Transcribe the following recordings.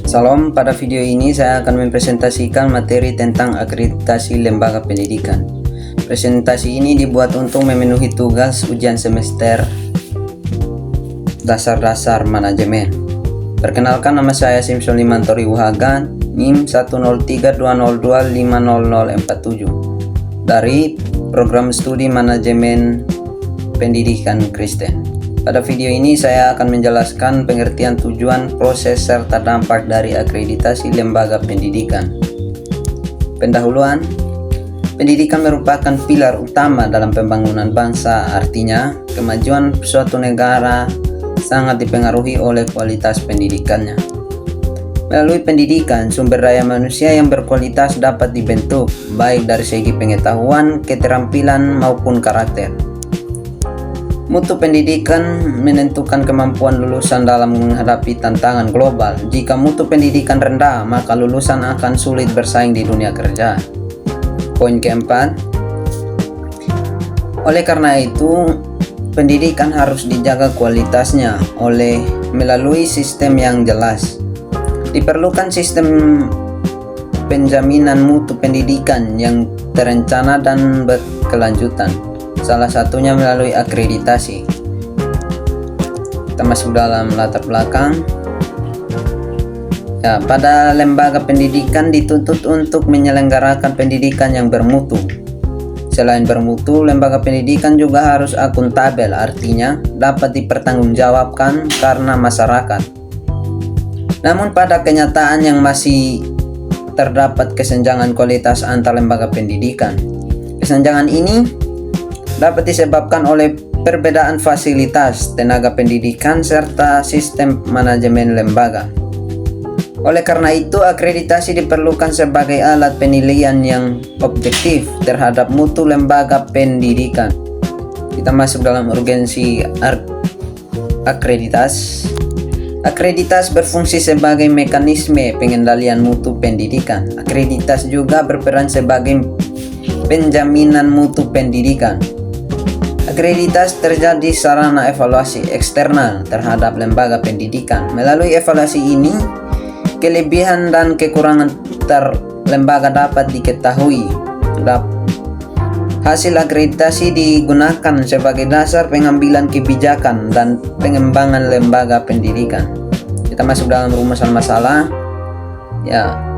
Salam, pada video ini saya akan mempresentasikan materi tentang akreditasi lembaga pendidikan. Presentasi ini dibuat untuk memenuhi tugas ujian semester dasar manajemen. Perkenalkan, nama saya Simpson Limantori Uhagan, NIM 10320250047 dari Program Studi Manajemen Pendidikan Kristen. Pada video ini saya akan menjelaskan pengertian, tujuan, proses, serta dampak dari akreditasi lembaga pendidikan. Pendahuluan, pendidikan merupakan pilar utama dalam pembangunan bangsa. Artinya, kemajuan suatu negara sangat dipengaruhi oleh kualitas pendidikannya. Melalui pendidikan, sumber daya manusia yang berkualitas dapat dibentuk, baik dari segi pengetahuan, keterampilan, maupun karakter. Mutu pendidikan menentukan kemampuan lulusan dalam menghadapi tantangan global. Jika mutu pendidikan rendah, maka lulusan akan sulit bersaing di dunia kerja. Poin keempat, oleh karena itu, pendidikan harus dijaga kualitasnya melalui sistem yang jelas. Diperlukan sistem penjaminan mutu pendidikan yang terencana dan berkelanjutan. Salah satunya melalui akreditasi. Kita masuk dalam latar belakang. Pada lembaga pendidikan dituntut untuk menyelenggarakan pendidikan yang bermutu. Selain bermutu, lembaga pendidikan juga harus akuntabel, artinya dapat dipertanggungjawabkan karena masyarakat. Namun pada kenyataan yang masih terdapat kesenjangan kualitas antar lembaga pendidikan. Kesenjangan ini dapat disebabkan oleh perbedaan fasilitas, tenaga pendidikan, serta sistem manajemen lembaga. Oleh karena itu, akreditasi diperlukan sebagai alat penilaian yang objektif terhadap mutu lembaga pendidikan. Kita masuk dalam urgensi akreditas. Akreditas berfungsi sebagai mekanisme pengendalian mutu pendidikan. Akreditas juga berperan sebagai penjaminan mutu pendidikan. Akreditas terjadi sarana evaluasi eksternal terhadap lembaga pendidikan. Melalui evaluasi ini, kelebihan dan kekurangan lembaga dapat diketahui. Hasil akreditasi digunakan sebagai dasar pengambilan kebijakan dan pengembangan lembaga pendidikan. Kita masuk dalam rumusan masalah.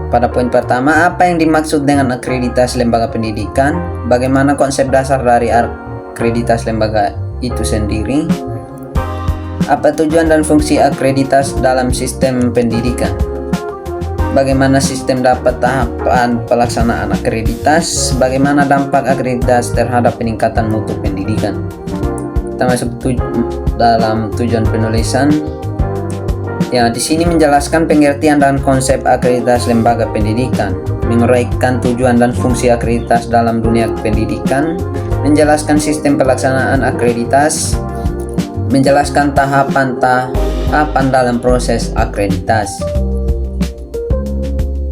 Pada poin pertama, apa yang dimaksud dengan akreditasi lembaga pendidikan? Bagaimana konsep dasar dari akreditasi lembaga itu sendiri? Apa tujuan dan fungsi akreditas dalam sistem pendidikan? Bagaimana sistem dapat tahapan pelaksanaan akreditas? Bagaimana dampak akreditas terhadap peningkatan mutu pendidikan? Kita masuk dalam tujuan penulisan. Di sini menjelaskan pengertian dan konsep akreditasi lembaga pendidikan, menguraikan tujuan dan fungsi akreditas dalam dunia pendidikan, menjelaskan sistem pelaksanaan akreditas, menjelaskan tahapan dalam proses akreditasi.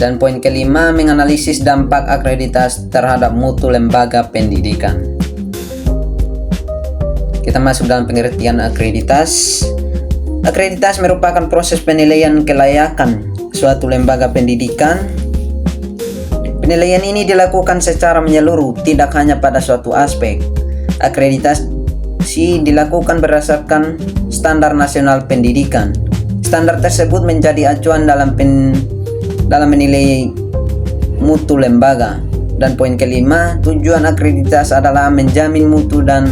Dan poin kelima, menganalisis dampak akreditas terhadap mutu lembaga pendidikan. Kita masuk dalam pengertian akreditas. Akreditas merupakan proses penilaian kelayakan suatu lembaga pendidikan. Penilaian ini dilakukan secara menyeluruh, tidak hanya pada suatu aspek. Akreditasi dilakukan berdasarkan standar nasional pendidikan. Standar tersebut menjadi acuan dalam menilai mutu lembaga. Dan poin kelima, tujuan akreditasi adalah menjamin mutu dan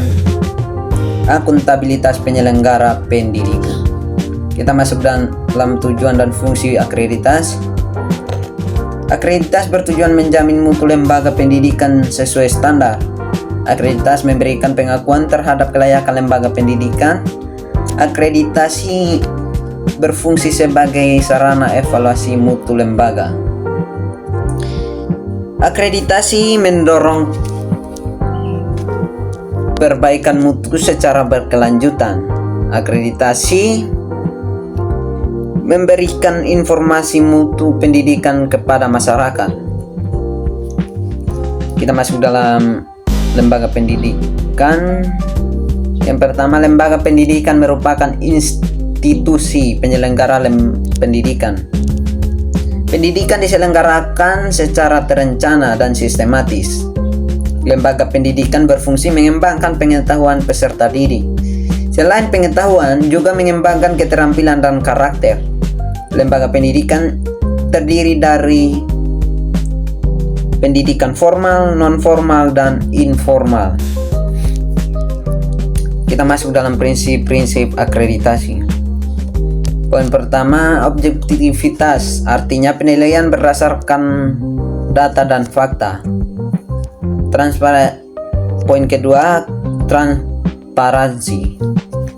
akuntabilitas penyelenggara pendidikan. Kita masuk dalam tujuan dan fungsi akreditasi. Akreditasi bertujuan menjamin mutu lembaga pendidikan sesuai standar. Akreditasi memberikan pengakuan terhadap kelayakan lembaga pendidikan. Akreditasi berfungsi sebagai sarana evaluasi mutu lembaga. Akreditasi mendorong perbaikan mutu secara berkelanjutan. Akreditasi memberikan informasi mutu pendidikan kepada masyarakat. Kita masuk dalam lembaga pendidikan. Yang pertama, lembaga pendidikan merupakan institusi penyelenggara pendidikan. Pendidikan diselenggarakan secara terencana dan sistematis. Lembaga pendidikan berfungsi mengembangkan pengetahuan peserta didik. Selain pengetahuan, juga mengembangkan keterampilan dan karakter. Lembaga pendidikan terdiri dari pendidikan formal, non-formal, dan informal. Kita masuk dalam prinsip-prinsip akreditasi. Poin pertama, objektivitas, artinya penilaian berdasarkan data dan fakta. Poin kedua, transparansi,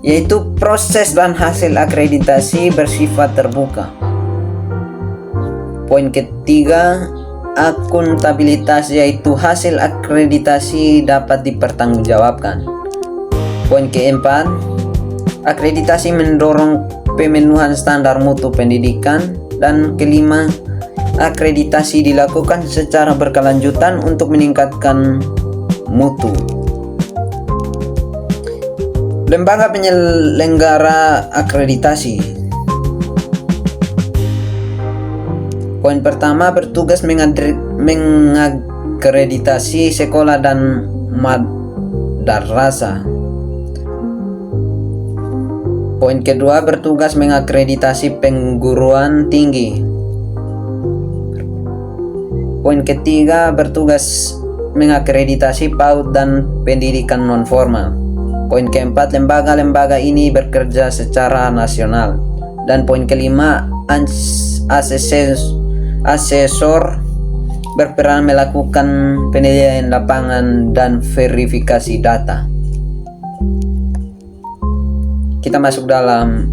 yaitu proses dan hasil akreditasi bersifat terbuka. Poin ketiga, akuntabilitas, yaitu hasil akreditasi dapat dipertanggungjawabkan. Poin keempat, akreditasi mendorong pemenuhan standar mutu pendidikan. Dan kelima, akreditasi dilakukan secara berkelanjutan untuk meningkatkan mutu. Lembaga penyelenggara akreditasi. Poin pertama, bertugas mengakreditasi sekolah dan madrasah. Poin kedua, bertugas mengakreditasi perguruan tinggi. Poin ketiga, bertugas mengakreditasi PAUD dan pendidikan non-formal. Poin keempat, lembaga-lembaga ini bekerja secara nasional. Dan poin kelima, asesor berperan melakukan penilaian lapangan dan verifikasi data. Kita masuk dalam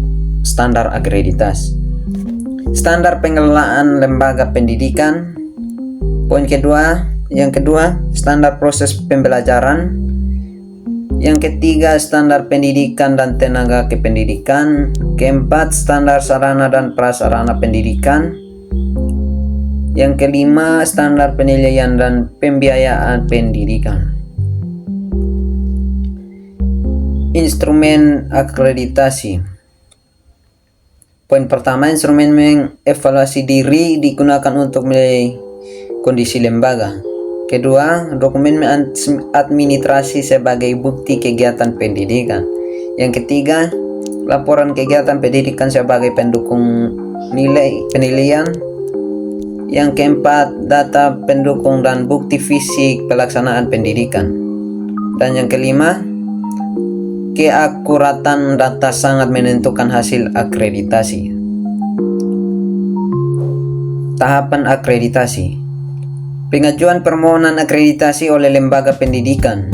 standar akreditasi. Standar pengelolaan lembaga pendidikan. Yang kedua, standar proses pembelajaran. Yang ketiga, standar pendidikan dan tenaga kependidikan. Keempat, standar sarana dan prasarana pendidikan. Yang kelima, standar penilaian dan pembiayaan pendidikan. Instrumen akreditasi. Poin pertama, instrumen mengevaluasi diri digunakan untuk menilai kondisi lembaga. Kedua, dokumen administrasi sebagai bukti kegiatan pendidikan. Yang ketiga, laporan kegiatan pendidikan sebagai pendukung penilaian. Yang keempat, data pendukung dan bukti fisik pelaksanaan pendidikan. Dan yang kelima, keakuratan data sangat menentukan hasil akreditasi. Tahapan akreditasi. Pengajuan permohonan akreditasi oleh lembaga pendidikan.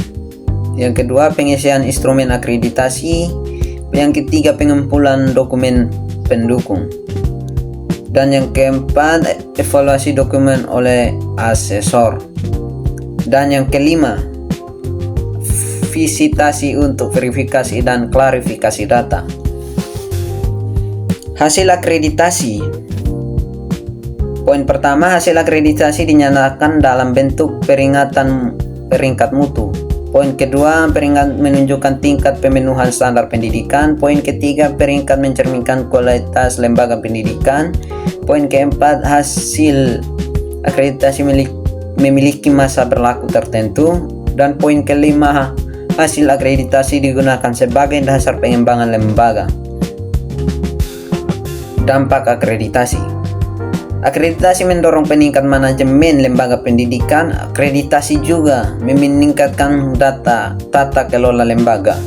Yang kedua, pengisian instrumen akreditasi. Yang ketiga, pengumpulan dokumen pendukung. Dan yang keempat, evaluasi dokumen oleh asesor. Dan yang kelima, visitasi untuk verifikasi dan klarifikasi data. Hasil akreditasi. Poin pertama, hasil akreditasi dinyatakan dalam bentuk peringatan peringkat mutu. Poin kedua, peringkat menunjukkan tingkat pemenuhan standar pendidikan. Poin ketiga, peringkat mencerminkan kualitas lembaga pendidikan. Poin keempat, hasil akreditasi memiliki masa berlaku tertentu. Dan poin kelima, hasil akreditasi digunakan sebagai dasar pengembangan lembaga. Dampak akreditasi. Akreditasi mendorong peningkatan manajemen lembaga pendidikan. Akreditasi juga meningkatkan tata kelola lembaga.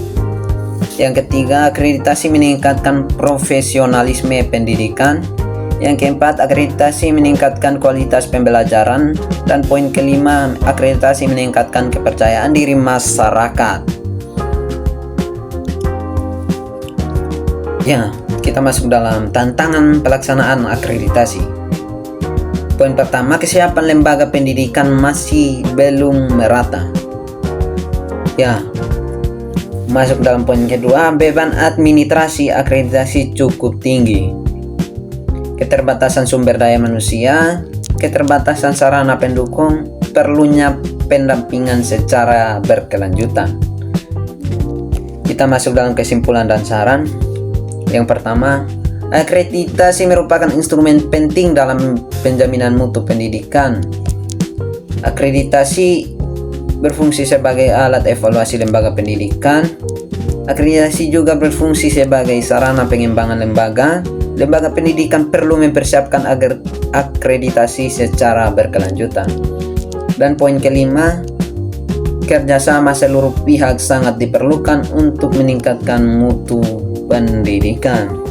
Yang ketiga, akreditasi meningkatkan profesionalisme pendidikan. Yang keempat, akreditasi meningkatkan kualitas pembelajaran. Dan poin kelima, akreditasi meningkatkan kepercayaan diri masyarakat. Ya, kita masuk dalam tantangan pelaksanaan akreditasi. Poin pertama, kesiapan lembaga pendidikan masih belum merata. Ya, masuk dalam poin kedua, beban administrasi akreditasi cukup tinggi. Keterbatasan sumber daya manusia, keterbatasan sarana pendukung, perlunya pendampingan secara berkelanjutan. Kita masuk dalam kesimpulan dan saran. Yang pertama, Akreditasi merupakan instrumen penting dalam penjaminan mutu pendidikan. Akreditasi berfungsi sebagai alat evaluasi lembaga pendidikan. Akreditasi juga berfungsi sebagai sarana pengembangan lembaga. Lembaga pendidikan perlu mempersiapkan agar akreditasi secara berkelanjutan. Dan poin kelima, kerjasama seluruh pihak sangat diperlukan untuk meningkatkan mutu pendidikan.